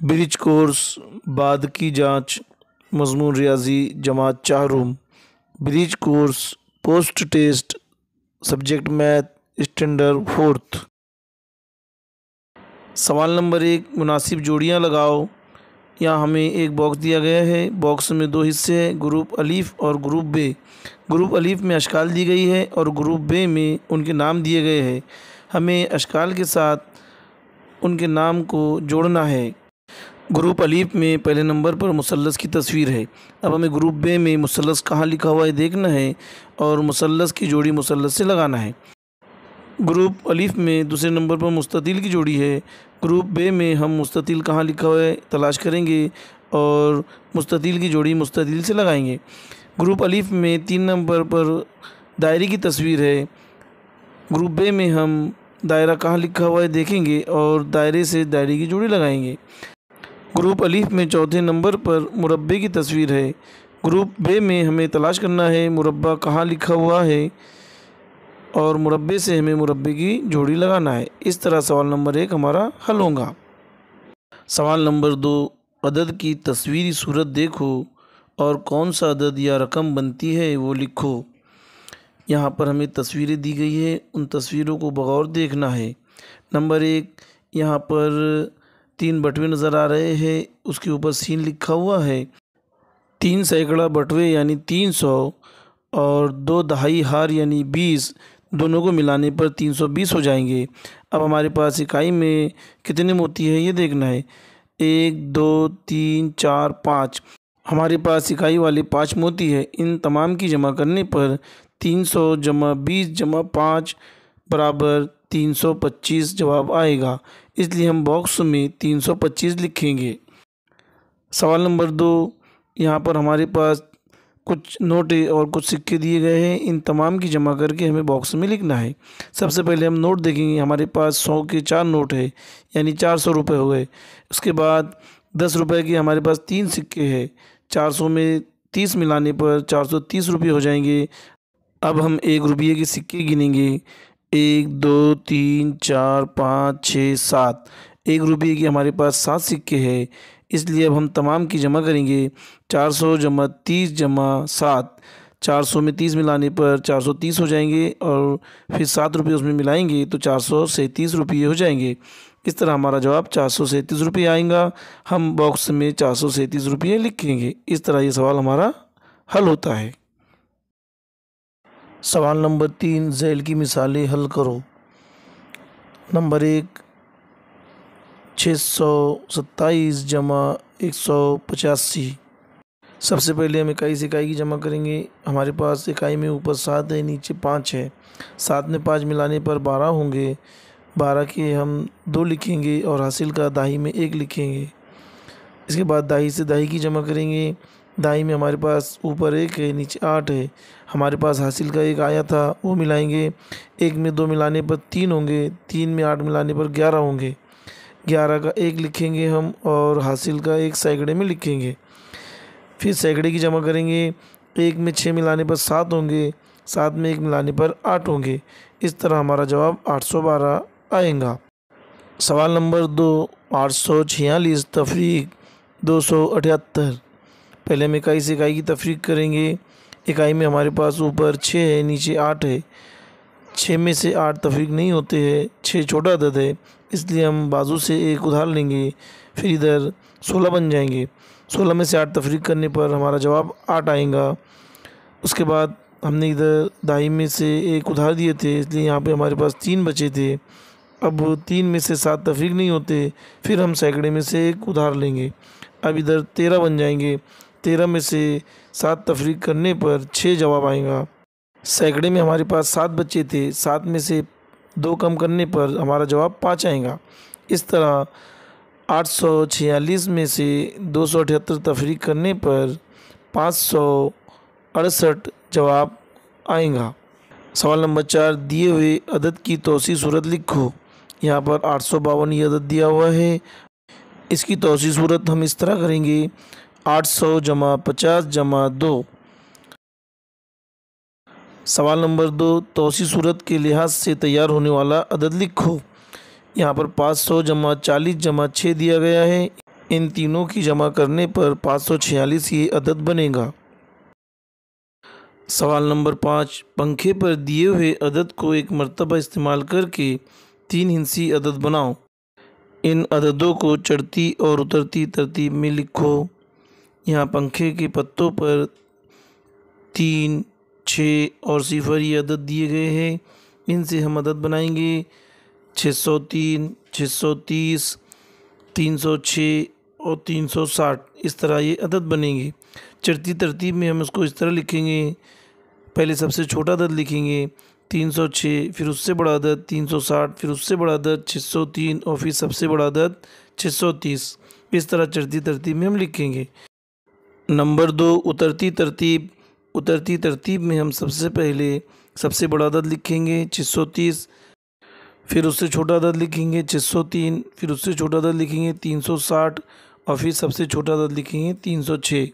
Bridge course बाद की जांच मजमून रियाजी जमात चाहरूम। Bridge course post test subject math standard fourth. सवाल नंबर 1, मुनासिब जोड़ियां लगाओ। यहाँ हमें एक बॉक्स दिया गया है। बॉक्स में दो हिस्से हैं, ग्रुप अलीफ और ग्रुप बे। ग्रुप अलीफ में अशकाल दी गई है और ग्रुप बे में उनके नाम दिए गए हैं। हमें अशकाल के साथ उनके नाम को जोड़ना है। ग्रुप अलीफ में पहले नंबर पर मुसल्लस की तस्वीर है। अब हमें ग्रुप बे में मुसल्लस कहाँ लिखा हुआ है देखना है और मुसल्लस की जोड़ी मुसल्लस से लगाना है। ग्रुप अलीफ में दूसरे नंबर पर मुस्ततिल की जोड़ी है। ग्रुप बे में हम मुस्ततिल कहाँ लिखा हुआ है तलाश करेंगे और मुस्ततिल की जोड़ी मुस्ततिल से लगाएंगे। ग्रुप अलीफ में 3 नंबर पर दायरे की तस्वीर है। ग्रुप बे में हम दायरा कहाँ लिखा हुआ है देखेंगे और दायरे से दायरे की जोड़ी लगाएंगे। ग्रुप अलीफ में चौथे नंबर पर मुरब्बे की तस्वीर है। ग्रुप बे में हमें तलाश करना है मुरब्बा कहाँ लिखा हुआ है और मुरब्बे से हमें मुरब्बे की जोड़ी लगाना है। इस तरह सवाल नंबर 1 हमारा हल होगा। सवाल नंबर 2, अदद की तस्वीरी सूरत देखो और कौन सा अदद या रकम बनती है वो लिखो। यहाँ पर हमें तस्वीरें दी गई है, उन तस्वीरों को बगौर देखना है। नंबर 1, यहाँ पर 3 बटवे नज़र आ रहे हैं, उसके ऊपर सीन लिखा हुआ है। 3 सैकड़ा बटवे यानी 300 और 2 दहाई हार यानी 20, दोनों को मिलाने पर 320 हो जाएंगे। अब हमारे पास इकाई में कितने मोती है ये देखना है। 1 2 3 4 5, हमारे पास इकाई वाले 5 मोती है। इन तमाम की जमा करने पर 300 जमा 20 जमा 5 बराबर 325 जवाब आएगा। इसलिए हम बॉक्स में 325 लिखेंगे। सवाल नंबर 2, यहाँ पर हमारे पास कुछ नोट और कुछ सिक्के दिए गए हैं। इन तमाम की जमा करके हमें बॉक्स में लिखना है। सबसे पहले हम नोट देखेंगे। हमारे पास 100 के 4 नोट है यानी 400 रुपये हो गए। उसके बाद 10 रुपये के हमारे पास 3 सिक्के हैं। 400 में 30 मिलाने पर 430 रुपये हो जाएंगे। अब हम 1 रुपये के सिक्के गिनेंगे। 1 2 3 4 5 6 7। 1 रुपये की हमारे पास 7 सिक्के हैं। इसलिए अब हम तमाम की जमा करेंगे। 400 जमा 30 जमा 7, 400 में 30 मिलाने पर 430 हो जाएंगे और फिर 7 रुपये उसमें मिलाएंगे तो 437 रुपये हो जाएंगे। इस तरह हमारा जवाब 437 रुपये आएगा। हम बॉक्स में 437 रुपये लिखेंगे। इस तरह ये सवाल हमारा हल होता है। सवाल नंबर 3, झैल की मिसालें हल करो। नंबर 1, 627 जमा 185। सबसे पहले हम इकाई से इकाई की जमा करेंगे। हमारे पास इकाई में ऊपर 7 है, नीचे 5 है। 7 में 5 मिलाने पर 12 होंगे। 12 के हम 2 लिखेंगे और हासिल का दाही में 1 लिखेंगे। इसके बाद दाही से दाही की जमा करेंगे। दाही में हमारे पास ऊपर 1 है, नीचे 8 है। हमारे पास हासिल का 1 आया था वो मिलाएंगे। 1 में 2 मिलाने पर 3 होंगे। 3 में 8 मिलाने पर 11 होंगे। 11 का 1 लिखेंगे हम और हासिल का 1 सैकड़े में लिखेंगे। फिर सैकड़े की जमा करेंगे। 1 में 6 मिलाने पर 7 होंगे। 7 में 1 मिलाने पर 8 होंगे। इस तरह हमारा जवाब 812 आएगा। सवाल नंबर 2, 846 तफरीक 278। पहले हम इकाई से इकाई की तफरीक करेंगे। इकाई में हमारे पास ऊपर 6 है, नीचे 8 है। 6 में से 8 तफरीक नहीं होते हैं। 6 छोटा अदद है, इसलिए हम बाजू से 1 उधार लेंगे। फिर इधर 16 बन जाएंगे। 16 में से 8 तफरीक करने पर हमारा जवाब 8 आएगा। उसके बाद हमने इधर दाई में से 1 उधार दिए थे, इसलिए यहाँ पे हमारे पास 3 बचे थे। अब 3 में से 7 तफरीक नहीं होते, फिर हम सैकड़े में से 1 उधार लेंगे। अब इधर 13 बन जाएंगे। 13 में से 7 तफरीक करने पर 6 जवाब आएगा। सैकड़े में हमारे पास 7 बच्चे थे। 7 में से 2 कम करने पर हमारा जवाब 5 आएगा। इस तरह 846 में से 278 तफरीक करने पर 568 जवाब आएगा। सवाल नंबर 4, दिए हुए अदद की तौसीह सूरत लिखो। यहाँ पर 852 ये अदद दिया हुआ है। इसकी तौसीह सूरत हम इस तरह करेंगे। 800 जमा 50 जमा 2। सवाल नंबर 2, तौसीह सूरत के लिहाज से तैयार होने वाला अदद लिखो। यहाँ पर 500 जमा 40 जमा 6 दिया गया है। इन तीनों की जमा करने पर 546 ये अदद बनेगा। सवाल नंबर 5, पंखे पर दिए हुए अदद को एक मर्तबा इस्तेमाल करके 3 हिंसी अदद बनाओ। इन अददों को चढ़ती और उतरती तरतीब में लिखो। यहाँ पंखे के पत्तों पर 3, 6 और 0 ये अदद दिए गए हैं। इनसे हम अदद बनाएंगे 603, 630, 306 और 360। इस तरह ये अदद बनेंगे। चढ़ती तरतीब में हम इसको इस तरह लिखेंगे। पहले सबसे छोटा अदद लिखेंगे 306, फिर उससे बड़ा अदद 360, फिर उससे बड़ा अदद 603 और फिर सबसे बड़ा अदद 630। इस तरह चढ़ती तरतीब में हम लिखेंगे। नंबर 2, उतरती तरतीब। उतरती तरतीब में हम सबसे पहले सबसे बड़ा अदद लिखेंगे 630, फिर उससे छोटा अदद लिखेंगे 603, फिर उससे छोटा अदद लिखेंगे 360 और फिर सबसे छोटा अदद लिखेंगे 306।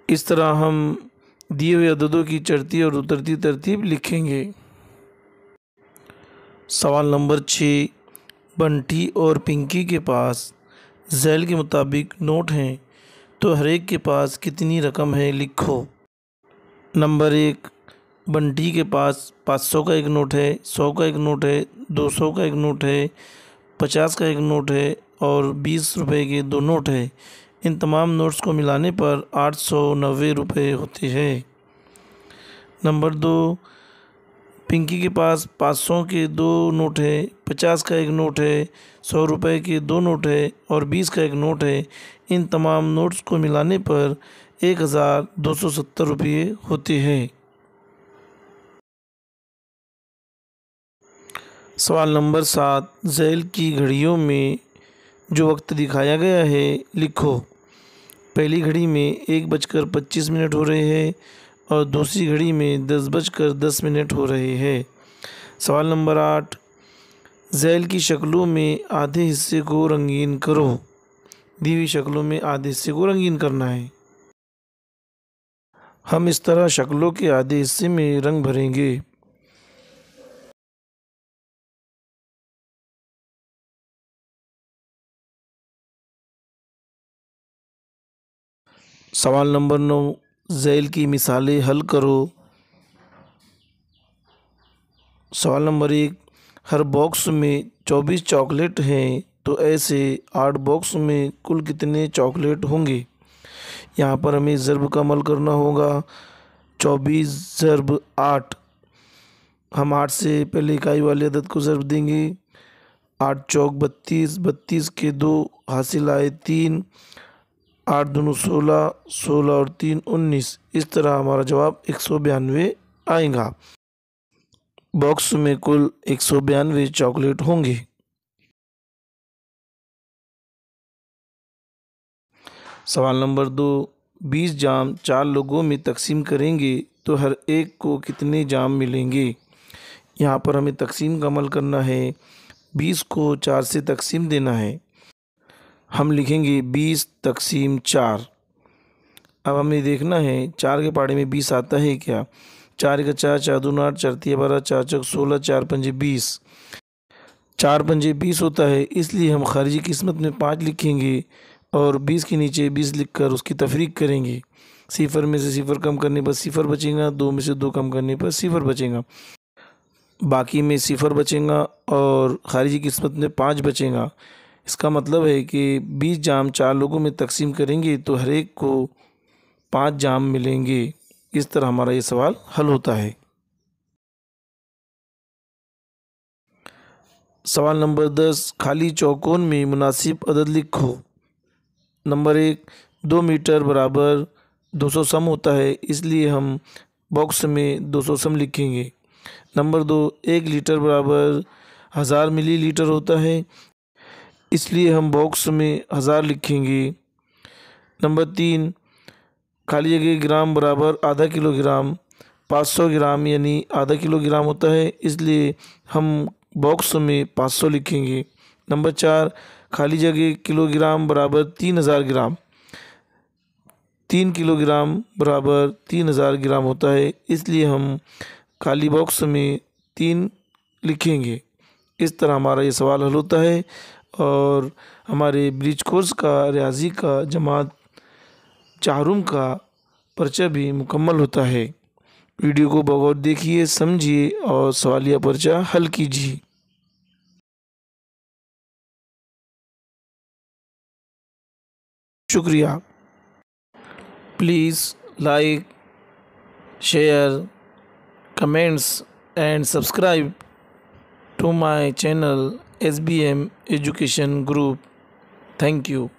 इस तरह हम दिए हुए अददों की चढ़ती और उतरती तरतीब लिखेंगे। सवाल नंबर 6, बंटी और पिंकी के पास झैल के मुताबिक नोट हैं, तो हर एक के पास कितनी रकम है लिखो। नंबर 1, बंटी के पास 500 का एक नोट है, 100 का एक नोट है, 200 का एक नोट है, 50 का एक नोट है और 20 रुपए के 2 नोट है। इन तमाम नोट्स को मिलाने पर 890 रुपये होते हैं। नंबर 2, पिंकी के पास 500 के 2 नोट है, 50 का एक नोट है, 100 रुपये के 2 नोट है और 20 का एक नोट है। इन तमाम नोट्स को मिलाने पर 1270 रुपये होते हैं। सवाल नंबर 7, झैल की घड़ियों में जो वक्त दिखाया गया है लिखो। पहली घड़ी में 1:25 हो रहे हैं और दूसरी घड़ी में 10:10 हो रहे हैं। सवाल नंबर 8, झैल की शक्लों में आधे हिस्से को रंगीन करो। दी हुई शक्लों में आधे हिस्से को रंगीन करना है। हम इस तरह शक्लों के आधे हिस्से में रंग भरेंगे। सवाल नंबर 9, झैल की मिसालें हल करो। सवाल नंबर 1, हर बॉक्स में 24 चॉकलेट हैं, तो ऐसे 8 बॉक्स में कुल कितने चॉकलेट होंगे। यहाँ पर हमें ज़र्ब का अमल करना होगा। 24 ज़र्ब 8। हम 8 से पहले इकाई वाले अदद को ज़र्ब देंगे। 8 चौक 32, 32 के 2 हासिल आए 3, 8 दूनी 16, 16 और 3 19। इस तरह हमारा जवाब 192 आएगा। बॉक्स में कुल 192 चॉकलेट होंगे। सवाल नंबर 2, 20 जाम 4 लोगों में तकसीम करेंगे तो हर एक को कितने जाम मिलेंगे। यहाँ पर हमें तकसीम का अमल करना है। 20 को 4 से तकसीम देना है। हम लिखेंगे 20 तकसीम 4। अब हमें देखना है 4 के पहाड़े में 20 आता है क्या। 4 का 4, 4 दूना 8, 4 तिया 12, 4 चौक 16, 4 पंजे 20। 4 पंजे 20 होता है, इसलिए हम खारिजी किस्मत में 5 लिखेंगे और 20 के नीचे 20 लिखकर उसकी तफरीक करेंगे। 0 में से 0 कम करने पर 0 बचेगा, 2 में से 2 कम करने पर 0 बचेगा, बाकी में 0 बचेगा और खारिजी किस्मत में 5 बचेगा। इसका मतलब है कि 20 जाम 4 लोगों में तकसीम करेंगे तो हर एक को 5 जाम मिलेंगे। इस तरह हमारा ये सवाल हल होता है। सवाल नंबर 10, खाली चौकोन में मुनासिब अदद लिखो। नंबर 1, 2 मीटर बराबर 200 सम होता है, इसलिए हम बॉक्स में 200 सम लिखेंगे। नंबर 2, 1 लीटर बराबर 1000 मिलीलीटर होता है, इसलिए हम बॉक्स में 1000 लिखेंगे। नंबर 3, खाली जगह ग्राम बराबर आधा किलोग्राम, 500 ग्राम यानी आधा किलोग्राम होता है, इसलिए हम बॉक्स में 500 लिखेंगे। नंबर 4, खाली जगह किलोग्राम बराबर 3000 ग्राम, 3 किलोग्राम बराबर 3000 ग्राम होता है, इसलिए हम खाली बॉक्स में 3 लिखेंगे। इस तरह हमारा ये सवाल हल होता है। और हमारे ब्रिज कोर्स का रियाजी का जमात चारुम का पर्चा भी मुकम्मल होता है। वीडियो को बगौर देखिए, समझिए और सवालिया पर्चा हल कीजिए। शुक्रिया। Please like, share, comments and subscribe to my channel SBM Education Group. Thank you.